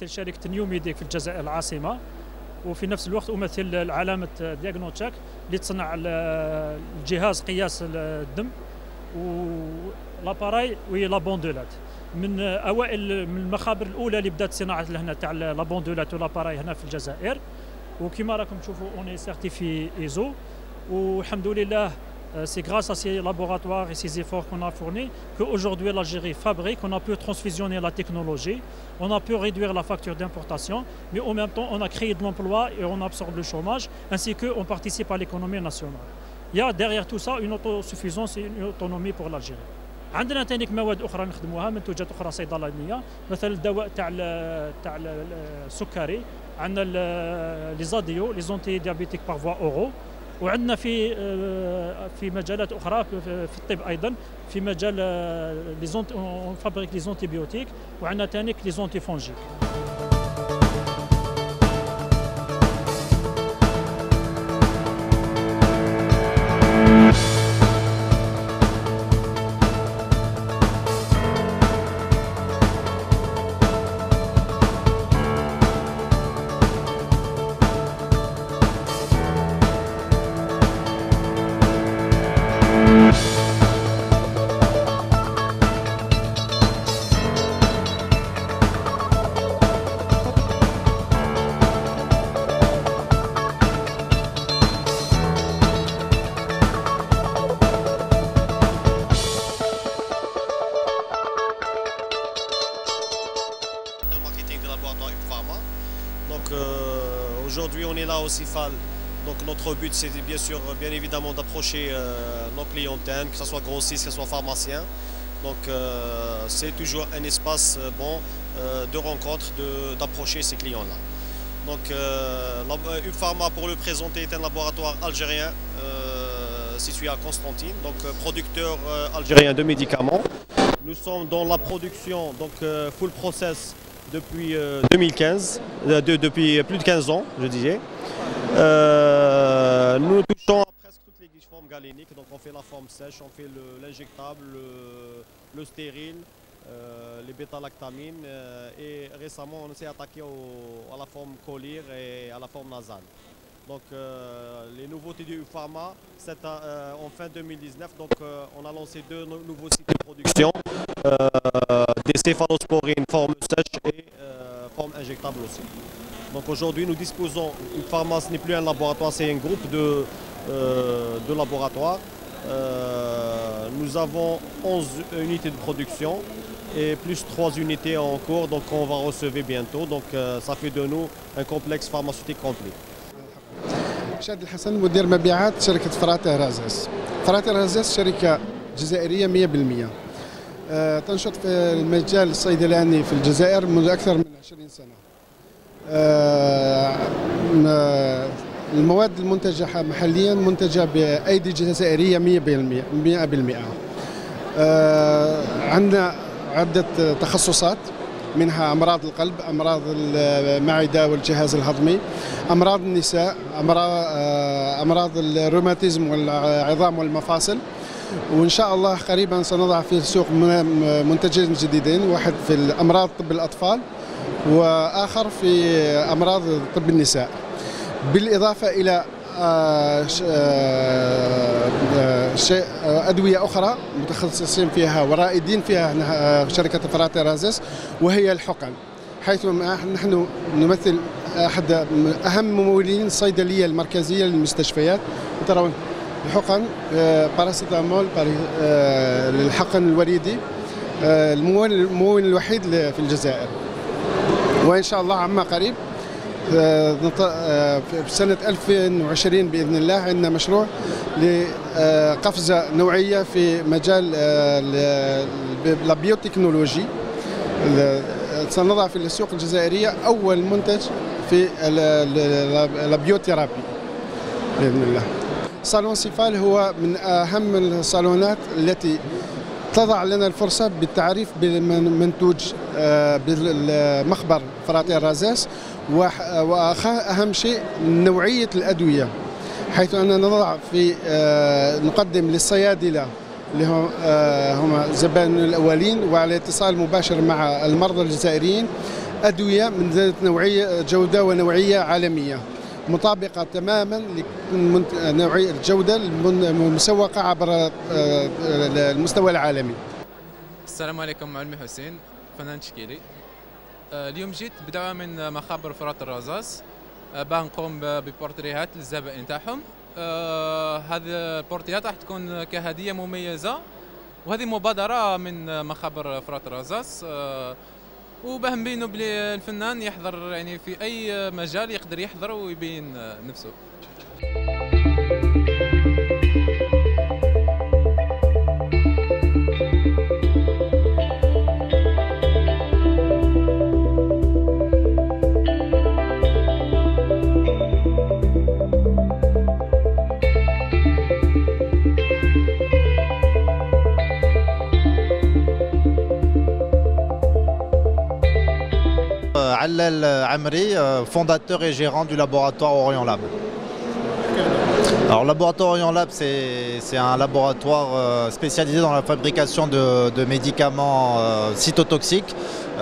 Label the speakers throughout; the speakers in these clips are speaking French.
Speaker 1: أمثل شركة نيو ميديك في الجزائر العاصمة، وفي نفس الوقت أمثل علامة دياغنوتشاك اللي تصنع الجهاز قياس الدم ولاباراي ولابوندولات. من أوائل من المخابر الأولى اللي بدات صناعة هنا تاع لابوندولات ولاباراي هنا في الجزائر، وكما راكم تشوفوا اوني سيرتيفي ايزو. والحمد لله c'est grâce à ces laboratoires et ces efforts qu'on a fournis qu'aujourd'hui l'Algérie fabrique, on a pu transfusionner la technologie, on a pu réduire la facture d'importation, mais en même temps on a créé de l'emploi et on absorbe le chômage, ainsi qu'on participe à l'économie nationale. Il y a derrière tout ça une autosuffisance et une autonomie pour l'Algérie. عندنا تانيك مواد اخرى نخدموها، منتوجات اخرى صيدلانيه، مثل الدواء تاع السكري، عندنا لي زاديو لي زونتي ديابيتيك بار فوا اورو، وعندنا في مجالات اخرى في الطب ايضا، في مجال لي زونت اون فابريك لي زونتيبيوتيك، وعندنا تانيك لي زونتي فونجيك.
Speaker 2: Aujourd'hui, on est là au CIFAL. Donc notre but, c'est bien évidemment d'approcher nos clientèles, que ce soit grossistes, que ce soit pharmaciens. Donc c'est toujours un espace bon de rencontre, d'approcher ces clients-là. Donc UPHPharma, pour le présenter, est un laboratoire algérien situé à Constantine, donc producteur algérien de médicaments. Nous sommes dans la production, donc full process, depuis 2015, depuis plus de 15 ans, je disais. Nous touchons à presque toutes les formes galéniques, donc on fait la forme sèche, on fait l'injectable, le stérile, les bêta-lactamines, et récemment on s'est attaqué à la forme collyre et à la forme nasale. Donc les nouveautés du UPHPharma, c'est en fin 2019, donc on a lancé 2 nouveaux sites de production, des céphalosporines forme sèche et forme injectable aussi. Donc aujourd'hui nous disposons, UPHPharma ce n'est plus un laboratoire, c'est un groupe de laboratoires. Nous avons 11 unités de production et plus 3 unités en cours, donc on va recevoir bientôt, donc ça fait de nous un complexe pharmaceutique complet.
Speaker 3: شادي الحسن، مدير مبيعات شركة فراتير رازيس. فراتير رازيس شركة جزائرية 100%. تنشط في المجال الصيدلاني في الجزائر منذ أكثر من 20 سنة. المواد المنتجة محليا منتجة بأيدي جزائرية 100%. عندنا عدة تخصصات، منها أمراض القلب، أمراض المعدة والجهاز الهضمي، أمراض النساء، أمراض الروماتيزم والعظام والمفاصل. وإن شاء الله قريبا سنضع في السوق منتجين جديدين، واحد في الأمراض طب الأطفال وآخر في أمراض طب النساء، بالإضافة إلى أدوية أخرى متخصصين فيها ورائدين فيها شركة فراتير رازيس، وهي الحقن، حيث نحن نمثل أحد أهم ممولين الصيدلية المركزية للمستشفيات. ترون الحقن باراسيتامول للحقن الوريدي، الممول الوحيد في الجزائر. وإن شاء الله عما قريب في سنة 2020 بإذن الله عندنا مشروع لقفزة نوعية في مجال البيوتكنولوجي. سنضع في السوق الجزائرية أول منتج في البيوتيرابي بإذن الله. صالون سيفال هو من أهم الصالونات التي تضع لنا الفرصة بالتعريف بمنتوج بالمخبر فراتير رازيس، وأهم شيء نوعية الأدوية، حيث أننا نضع نقدم للصيادلة اللي هم زبائن الأولين وعلى اتصال مباشر مع المرضى الجزائريين أدوية من ذات نوعية جودة ونوعية عالمية مطابقة تماما لنوعية الجودة المسوقة عبر المستوى العالمي.
Speaker 4: السلام عليكم، معلمي حسين فنان تشكيلي. اليوم جيت بدعوة من مخابر فرات الرزاز باه نقوم ببورتريهات للزبائن تاعهم. هذه البورتريهات راح تكون كهدية مميزة، وهذه مبادرة من مخابر فرات الرزاز، وباه نبينوا بلي الفنان يحضر يعني في أي مجال يقدر يحضر ويبين نفسه.
Speaker 5: Allel Amri, fondateur et gérant du laboratoire Orion Lab. Alors, le laboratoire Orion Lab, c'est un laboratoire spécialisé dans la fabrication de médicaments cytotoxiques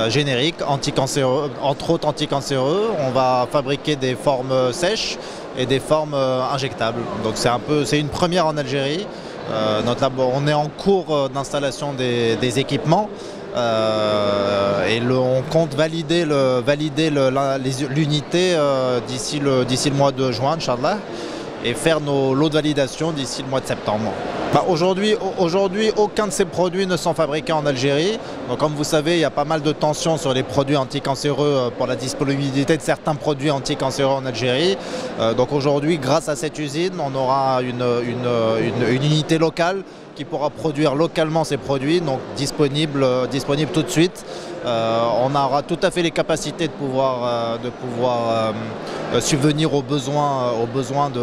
Speaker 5: génériques, anticancéreux, entre autres anticancéreux. On va fabriquer des formes sèches et des formes injectables. Donc c'est une première en Algérie. On est en cours d'installation des équipements. Et on compte valider l'unité d'ici le mois de juin, Inch'Allah, et faire nos lots de validation d'ici le mois de septembre. Aujourd'hui, aucun de ces produits ne sont fabriqués en Algérie. Donc, comme vous savez, il y a pas mal de tensions sur les produits anticancéreux pour la disponibilité de certains produits anticancéreux en Algérie. Donc aujourd'hui, grâce à cette usine, on aura une unité locale qui pourra produire localement ces produits, donc disponibles tout de suite. On aura tout à fait les capacités de pouvoir subvenir aux besoins de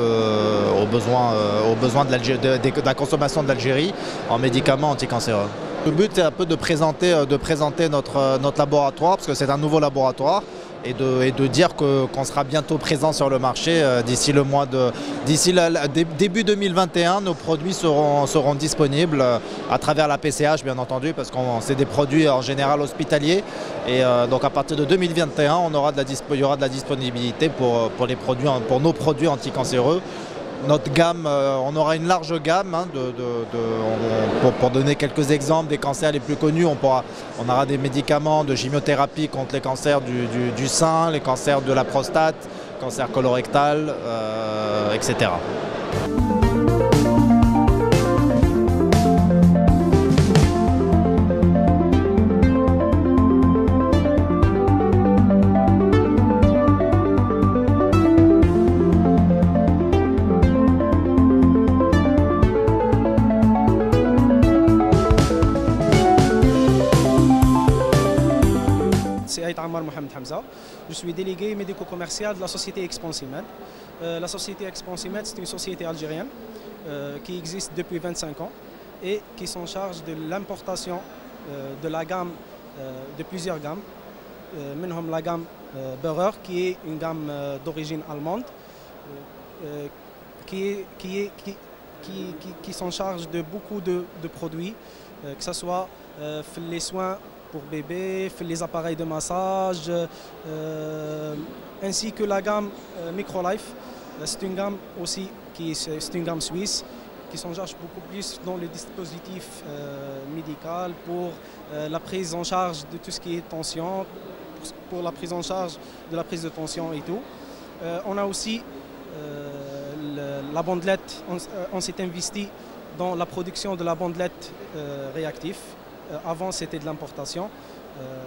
Speaker 5: la consommation de l'Algérie en médicaments anticancéreux. Le but c'est un peu de présenter notre laboratoire, parce que c'est un nouveau laboratoire, et de dire qu'on sera bientôt présent sur le marché d'ici début 2021. Nos produits seront disponibles à travers la PCH, bien entendu, parce que c'est des produits en général hospitaliers, et donc à partir de 2021 il y aura de la disponibilité pour nos produits anticancéreux. Notre gamme, on aura une large gamme, hein, pour donner quelques exemples des cancers les plus connus. On aura des médicaments de chimiothérapie contre les cancers du sein, les cancers de la prostate, cancer colorectal, etc.
Speaker 6: C'est Aït Ammar Mohamed Hamza. Je suis délégué médico-commercial de la société Expansimed. La société Expansimed, c'est une société algérienne qui existe depuis 25 ans et qui s'en charge de l'importation de la gamme, de plusieurs gammes. Minhum la gamme Beurreur, qui est une gamme d'origine allemande, qui s'en charge de beaucoup de produits, que ce soit les soins pour bébés, les appareils de massage, ainsi que la gamme Microlife. C'est une gamme aussi c'est une gamme suisse qui s'en charge beaucoup plus dans le dispositif médical pour la prise en charge de tout ce qui est tension, pour la prise en charge de la prise de tension et tout. On a aussi la bandelette, on s'est investi dans la production de la bandelette réactive. Avant, c'était de l'importation.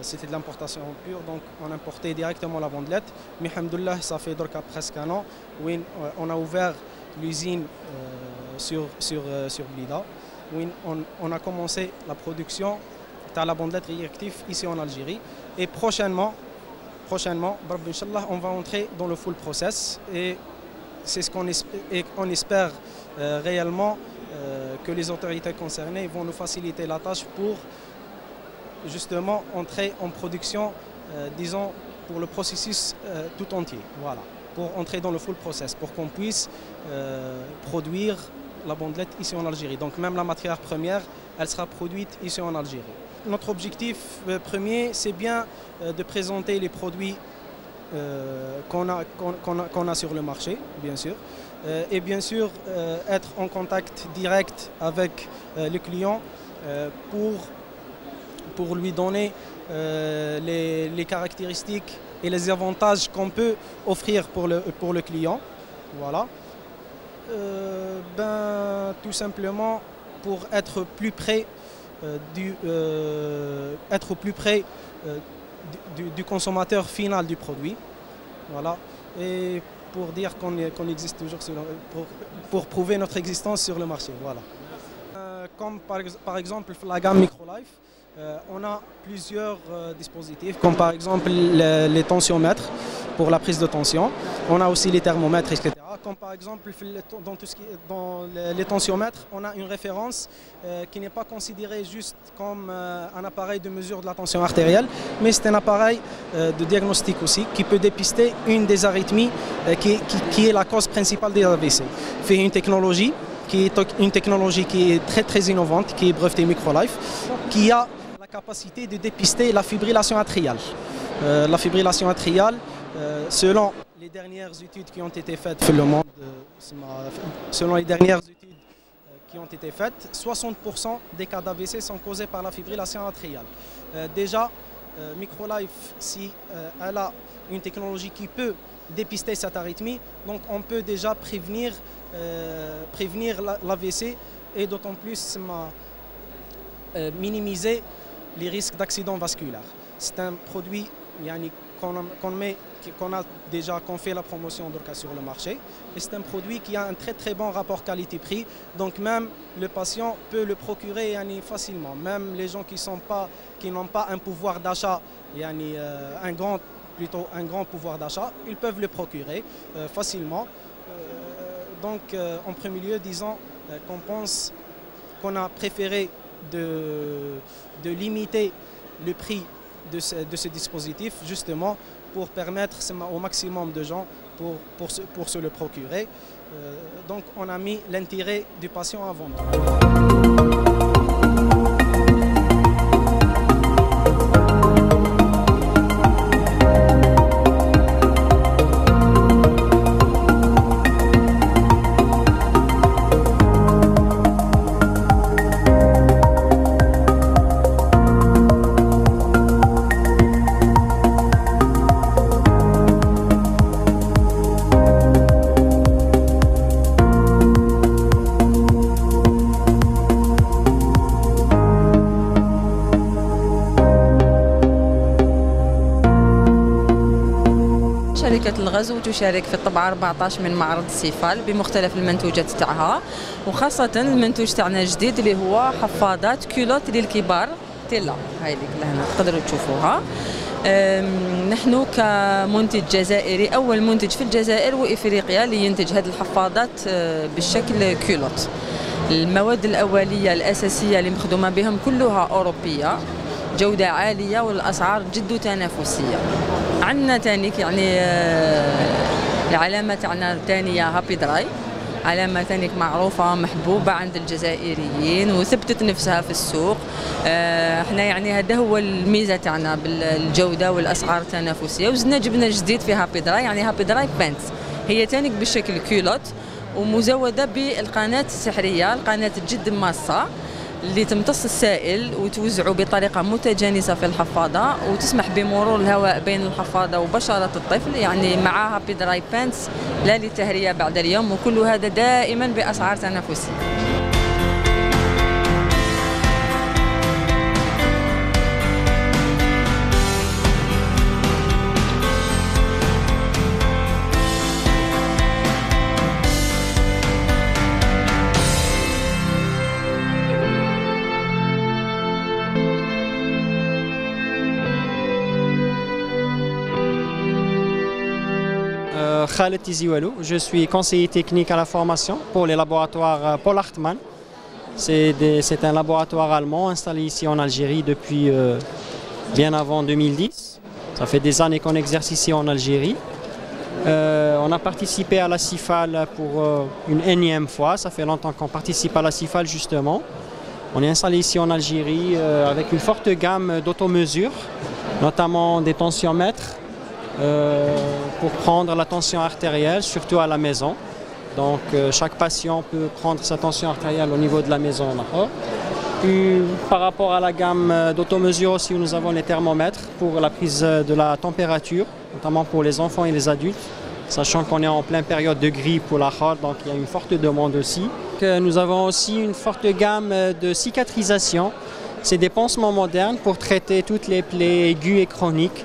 Speaker 6: C'était de l'importation pure, donc on importait directement la bandelette. Mais alhamdoulilah, ça fait donc presque un an où on a ouvert l'usine sur Blida, où on a commencé la production de la bandelette réactive ici en Algérie. Et prochainement, Inch'Allah, on va entrer dans le full process, et c'est ce qu'on espère réellement que les autorités concernées vont nous faciliter la tâche pour justement entrer en production, disons, pour le processus tout entier. Voilà, pour entrer dans le full process, pour qu'on puisse produire la bandelette ici en Algérie. Donc même la matière première, elle sera produite ici en Algérie. notre objectif premier, c'est bien de présenter les produits qu'on a sur le marché, bien sûr. Et bien sûr, être en contact direct avec le client pour lui donner les caractéristiques et les avantages qu'on peut offrir pour le client. Voilà. Tout simplement pour être plus près du consommateur final du produit. Voilà. Et pour dire qu'on existe toujours pour prouver notre existence sur le marché. Voilà. Comme par exemple la gamme Microlife, on a plusieurs dispositifs, comme par exemple les tensiomètres pour la prise de tension. On a aussi les thermomètres, etc. Comme par exemple dans les tensiomètres, on a une référence qui n'est pas considérée juste comme un appareil de mesure de la tension artérielle, mais c'est un appareil de diagnostic aussi qui peut dépister une des arythmies qui est la cause principale des AVC. C'est une technologie qui est très très innovante, qui est brevetée Microlife, qui a la capacité de dépister la fibrillation atriale. La fibrillation atriale, selon les dernières études qui ont été faites sur le monde, selon les dernières études qui ont été faites, 60% des cas d'AVC sont causés par la fibrillation atriale. Déjà, Microlife, si elle a une technologie qui peut dépister cette arythmie, donc on peut déjà prévenir l'AVC et d'autant plus minimiser les risques d'accidents vasculaires. C'est un produit qu'on fait la promotion d'Orca sur le marché et c'est un produit qui a un très très bon rapport qualité-prix, donc même le patient peut le procurer facilement, même les gens qui n'ont pas un pouvoir d'achat, un grand pouvoir d'achat, ils peuvent le procurer facilement. Donc en premier lieu, disons qu'on a préféré de limiter le prix de ce dispositif justement pour permettre au maximum de gens pour se le procurer. Donc on a mis l'intérêt du patient avant tout.
Speaker 7: شركة الغزو تشارك في الطبعة 14 من معرض السيفال بمختلف المنتوجات تاعها، وخاصة المنتوج تاعنا الجديد اللي هو حفاضات كيلوت للكبار تيلا، هاي اللي لهنا تقدروا تشوفوها. نحن كمنتج جزائري أول منتج في الجزائر وإفريقيا اللي ينتج هذه الحفاضات بالشكل كيلوت. المواد الأولية الأساسية اللي مخدومة بهم كلها أوروبية، جودة عالية والأسعار جد تنافسية. عندنا تانيك العلامة تاعنا الثانية هابي دراي، علامة تانيك معروفة محبوبة عند الجزائريين وثبتت نفسها في السوق. احنا هذا هو الميزة تاعنا بالجودة والأسعار التنافسية. وزدنا جبنا جديد في هابي دراي، هابي دراي بانت هي تانيك بالشكل كيلوت ومزودة بالقناة السحرية، القناة جد ماصة اللي تمتص السائل وتوزعه بطريقة متجانسة في الحفاضة وتسمح بمرور الهواء بين الحفاضة وبشرة الطفل، مع هابي دراي بانتس لا للتهرية بعد اليوم، وكل هذا دائما بأسعار تنافسية.
Speaker 8: Khaled Tiziwalou, je suis conseiller technique à la formation pour les laboratoires Paul Hartmann. C'est un laboratoire allemand installé ici en Algérie depuis bien avant 2010. Ça fait des années qu'on exerce ici en Algérie. On a participé à la CIFAL pour une énième fois, ça fait longtemps qu'on participe à la CIFAL justement. On est installé ici en Algérie avec une forte gamme d'automesures, notamment des tensiomètres pour prendre la tension artérielle, surtout à la maison. Donc chaque patient peut prendre sa tension artérielle au niveau de la maison. Puis, par rapport à la gamme d'automesures aussi, nous avons les thermomètres pour la prise de la température, notamment pour les enfants et les adultes, sachant qu'on est en pleine période de grippe pour la chole, donc il y a une forte demande aussi. Nous avons aussi une forte gamme de cicatrisation. C'est des pansements modernes pour traiter toutes les plaies aiguës et chroniques,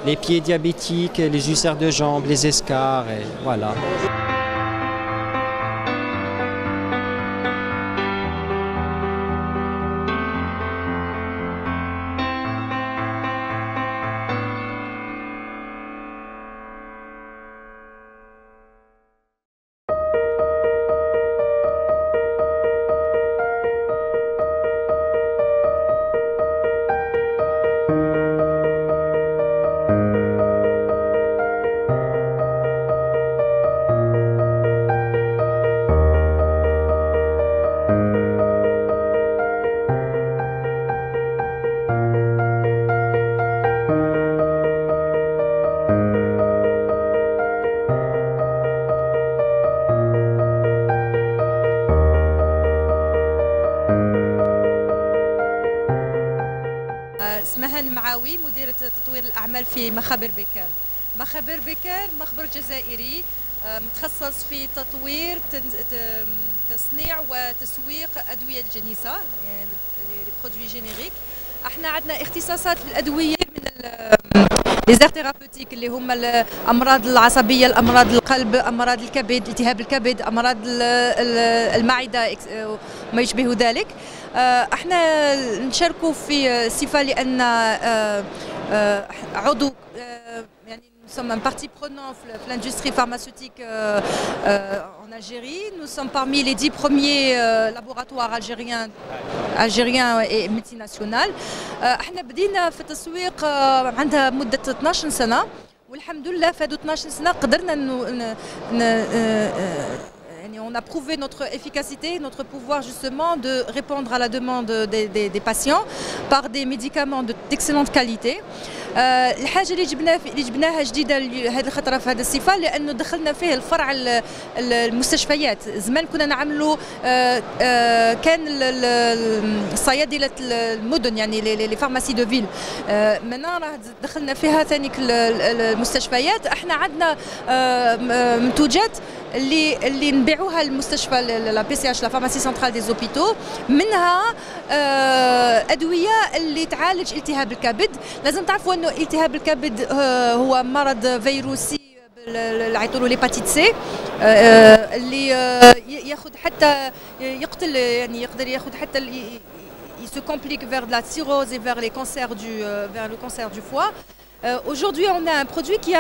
Speaker 8: les pieds diabétiques, les ulcères de jambes, les escarres, et voilà.
Speaker 9: اسمها المعاوي مديرة تطوير الأعمال في مخابر بكار. مخابر بكار مخبر جزائري متخصص في تطوير تصنيع وتسويق أدوية الجنيسة يعني برودوي جينيريك. احنا عندنا اختصاصات في الأدوية من ليزار ثيرابوتيك اللي هما الأمراض العصبية، الأمراض القلب، أمراض الكبد، التهاب الكبد، أمراض المعدة وما يشبه ذلك. احنا نشاركوا في صفة لأن عضو يعني nous sommes un partie prenante dans l'industrie pharmaceutique en Algérie. Nous sommes parmi les 10 premiers laboratoires algériens et multinationaux. احنا بدينا في التسويق عندها مدة 12 سنة والحمد لله في هذو 12 سنة قدرنا on a prouvé notre efficacité, notre pouvoir justement de répondre à la demande des patients par des médicaments d'excellente qualité. الحاجة اللي جبناها جديدة هذه الخطرة في هذه الصفة لأنه دخلنا فيه الفرع المستشفيات. زمان كنا نعملوا كان صيادلة المدن يعني لي فارماسي دو فيل. منا راه دخلنا فيها ثاني المستشفيات. احنا عندنا منتوجات اللي نبيعوها للمستشفى لا بي سي اش لا فارماسي سنترال دي زوبيتو، منها ادويه اللي تعالج التهاب الكبد. لازم تعرفوا انه التهاب الكبد هو مرض فيروسي يعيطوا له ليباتيت سي اللي ياخذ حتى يقتل يعني يقدر ياخذ حتى il se complique vers la cirrhose et vers les cancers vers le cancer du foie. Aujourd'hui, on a un produit qui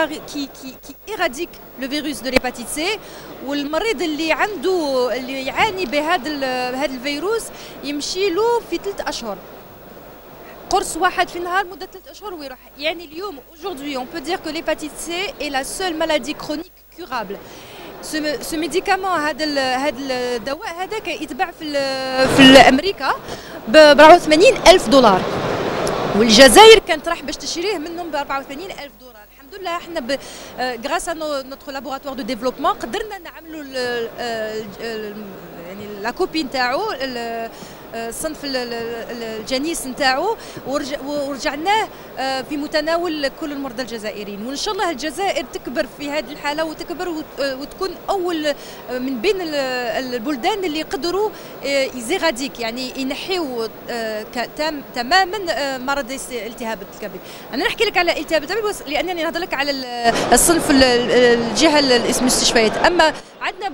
Speaker 9: éradique le virus de l'hépatite C. والمريض اللي يعاني بهذا الفيروس يمشي له في 3 أشهر. قرص واحد في النهار مدة 3 أشهر ويروح. يعني اليوم aujourd'hui on peut dire que l'hépatite C est la seule maladie chronique curable. Ce médicament هذا الدواء هذاك يتباع في أمريكا ب 84,000 دولار. والجزائر كانت راح باش تشريه منهم ب 84,000 دولار. الحمد لله احنا غراس نوتر لابوراتوار دو ديفلوبمون قدرنا نعملوا يعني لا كوبي نتاعو صنف الجنيس نتاعو ورجعناه في متناول كل المرضى الجزائريين. وان شاء الله الجزائر تكبر في هذه الحاله وتكبر وتكون اول من بين البلدان اللي يقدروا يزيغاديك يعني ينحيوا تماما مرض التهاب الكبد. انا نحكي لك على التهاب الكبد لانني نهضر لك على الصنف الجهه اسم المستشفيات. اما عندنا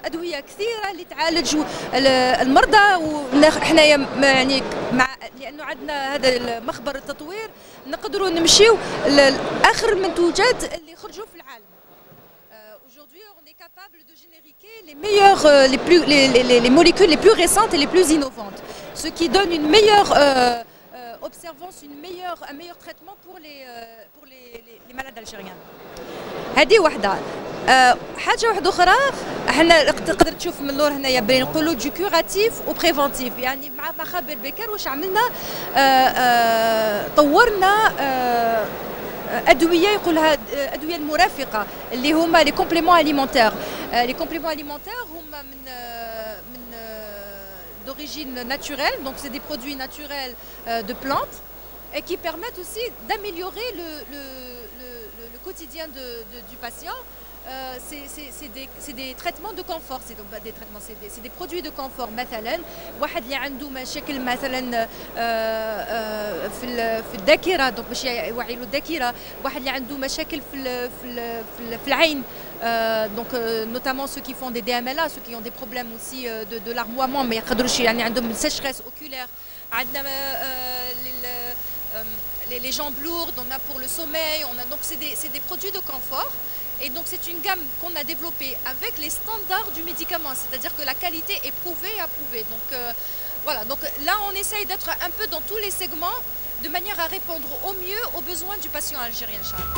Speaker 9: ادويه كثيره اللي تعالج المرضى وحنايا يعني لانه عندنا هذا مخبر التطوير نقدروا نمشيو لاخر المنتوجات اللي خرجوا في العالم. Aujourd'hui, on est capable de génériquer les meilleures, les molécules les plus récentes et les plus innovantes, ce qui donne une meilleure observance un meilleur traitement pour les malades algériens. هذه وحده. حاجه واحده اخرى احنا تقدر تشوف من اللور هنايا باين نقولوا دو كوراتيف وبريفونتيف، يعني مع مخابر بكر واش عملنا طورنا ادويه يقولها ادويه المرافقه اللي هما لي كومبليمون اليمونتير. لي كومبليمون اليمونتير هما من d'origine naturelle, donc c'est des produits naturels de plantes et qui permettent aussi d'améliorer le quotidien du patient. C'est des traitements de confort, c'est des produits de confort. مثلا واحد اللي عنده مشاكل مثلا في الذاكره، دونك باش يوعي له الذاكره، واحد اللي عنده مشاكل في العين، donc notamment ceux qui font des DMLA, ceux qui ont des problèmes aussi de larmoiement mais يقدروش يعني عندهم sécheresse oculaire. عندنا les jambes lourdes, on a pour le sommeil, donc c'est des produits de confort. Et donc c'est une gamme qu'on a développée avec les standards du médicament, c'est-à-dire que la qualité est prouvée et approuvée. Donc voilà, donc là on essaye d'être un peu dans tous les segments de manière à répondre au mieux aux besoins du patient algérien, Inch'Allah.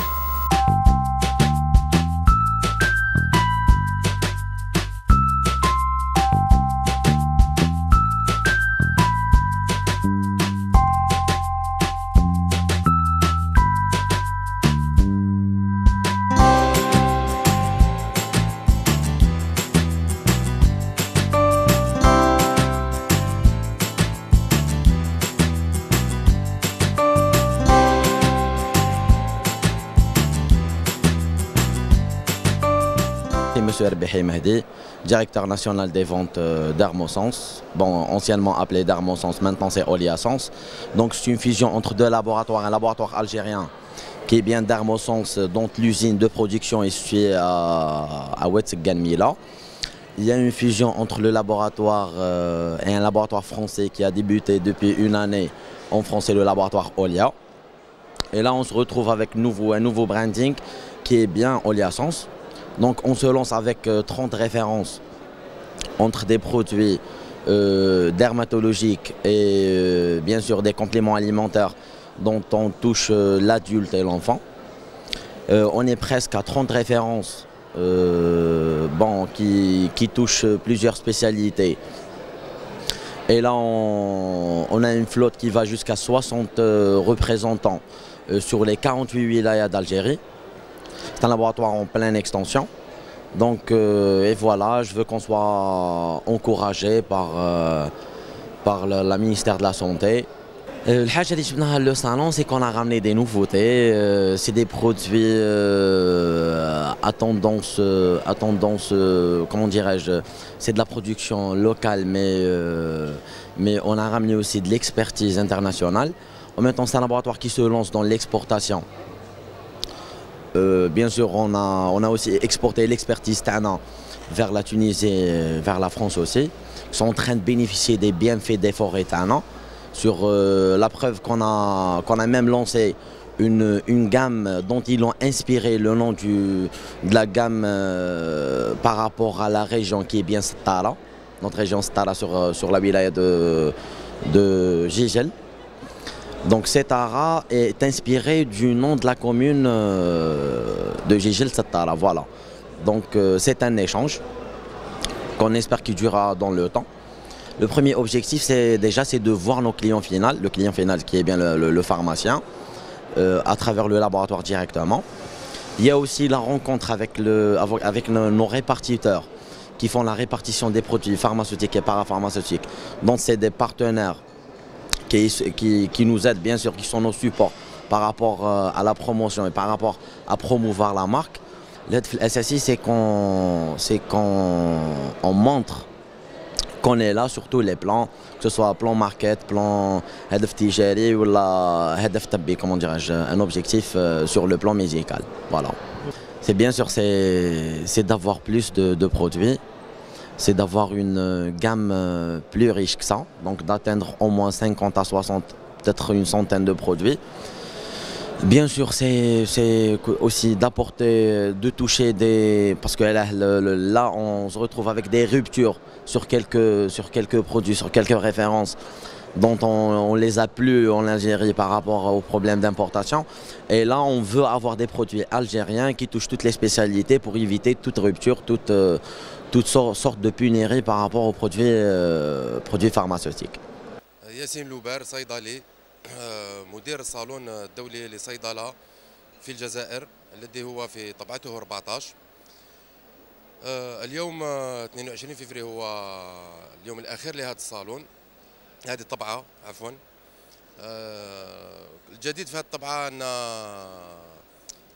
Speaker 10: Monsieur Erbihi Mehdi, directeur national des ventes d'Armosens, bon, anciennement appelé d'Armosens, maintenant c'est Oliasens. Donc c'est une fusion entre deux laboratoires, un laboratoire algérien qui est bien d'Armosens, dont l'usine de production est située à Ouetzgan-Mila. Il y a une fusion entre le laboratoire et un laboratoire français qui a débuté depuis une année en France, c'est le laboratoire Olia. Et là on se retrouve avec un nouveau branding qui est bien Oliasens. Donc on se lance avec 30 références entre des produits dermatologiques et bien sûr des compléments alimentaires dont on touche l'adulte et l'enfant. On est presque à 30 références qui touchent plusieurs spécialités. Et là on a une flotte qui va jusqu'à 60 représentants sur les 48 wilayas d'Algérie. C'est un laboratoire en pleine extension. Donc, et voilà, je veux qu'on soit encouragé par la ministère de la Santé. Le salon, c'est qu'on a ramené des nouveautés. C'est des produits à tendance, comment dirais-je, c'est de la production locale, mais on a ramené aussi de l'expertise internationale. En même temps, c'est un laboratoire qui se lance dans l'exportation. Bien sûr, on a aussi exporté l'expertise Tana vers la Tunisie et vers la France aussi. Ils sont en train de bénéficier des bienfaits des forêts Tana. Sur la preuve qu'on a même lancé une gamme dont ils ont inspiré le nom de la gamme par rapport à la région qui est bien Stara, notre région Stara sur la wilaya de Jijel. Donc cet ara est inspiré du nom de la commune de Jijel Sattara, voilà. Donc c'est un échange qu'on espère qu'il durera dans le temps. Le premier objectif c'est de voir nos clients finaux, le client final qui est bien le pharmacien, à travers le laboratoire directement. Il y a aussi la rencontre avec nos répartiteurs qui font la répartition des produits pharmaceutiques et parapharmaceutiques. Donc c'est des partenaires qui nous aident bien sûr, qui sont nos supports par rapport à la promotion et par rapport à promouvoir la marque. L'aide SSI, c'est qu'on montre qu'on est là sur tous les plans, que ce soit plan market, plan Hedef Tijari ou Hedef Tabbi, comment dirais-je, un objectif sur le plan médical. Voilà. C'est bien sûr, c'est d'avoir plus de produits. C'est d'avoir une gamme plus riche que ça, donc d'atteindre au moins 50 à 60, peut-être une centaine de produits. Bien sûr, c'est aussi d'apporter, de toucher parce que là, on se retrouve avec des ruptures sur quelques produits, sur quelques références. dont on les a plus en Algérie par rapport aux problèmes d'importation. Et là, on veut avoir des produits algériens qui touchent toutes les spécialités pour éviter toute rupture, toute sorte de pénurie par rapport aux produits pharmaceutiques.
Speaker 11: ياسين لوبار صيدلي مدير الصالون الدولي للصيدلة في الجزائر الذي هو في طبعته 14. اليوم 22 فبراير هو اليوم الأخير لهذا الصالون، هذه الطبعة عفوا. الجديد في هذه الطبعة أن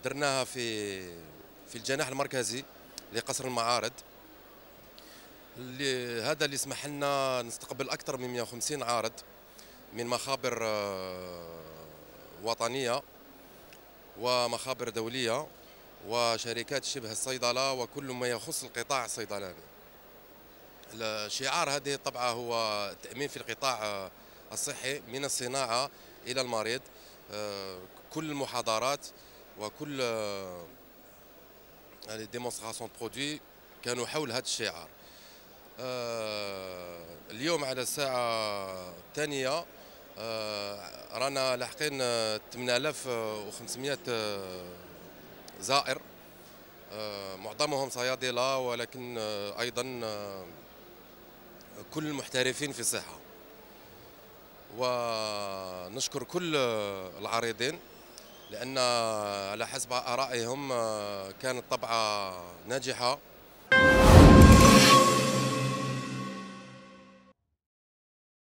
Speaker 11: درناها في الجناح المركزي لقصر المعارض. هذا اللي سمح لنا نستقبل أكثر من 150 عارض من مخابر وطنية ومخابر دولية وشركات شبه الصيدلة وكل ما يخص القطاع الصيدلاني. شعار هذه الطبعة هو التأمين في القطاع الصحي من الصناعة إلى المريض. كل المحاضرات وكل ديمونستراسيون برودوي كانوا حول هذا الشعار. اليوم على الساعة الثانية رانا لاحقين 8500 زائر، معظمهم صيادلة ولكن أيضا كل المحترفين في الصحة. ونشكر كل العارضين لأن على حسب آرائهم كانت طبعة ناجحة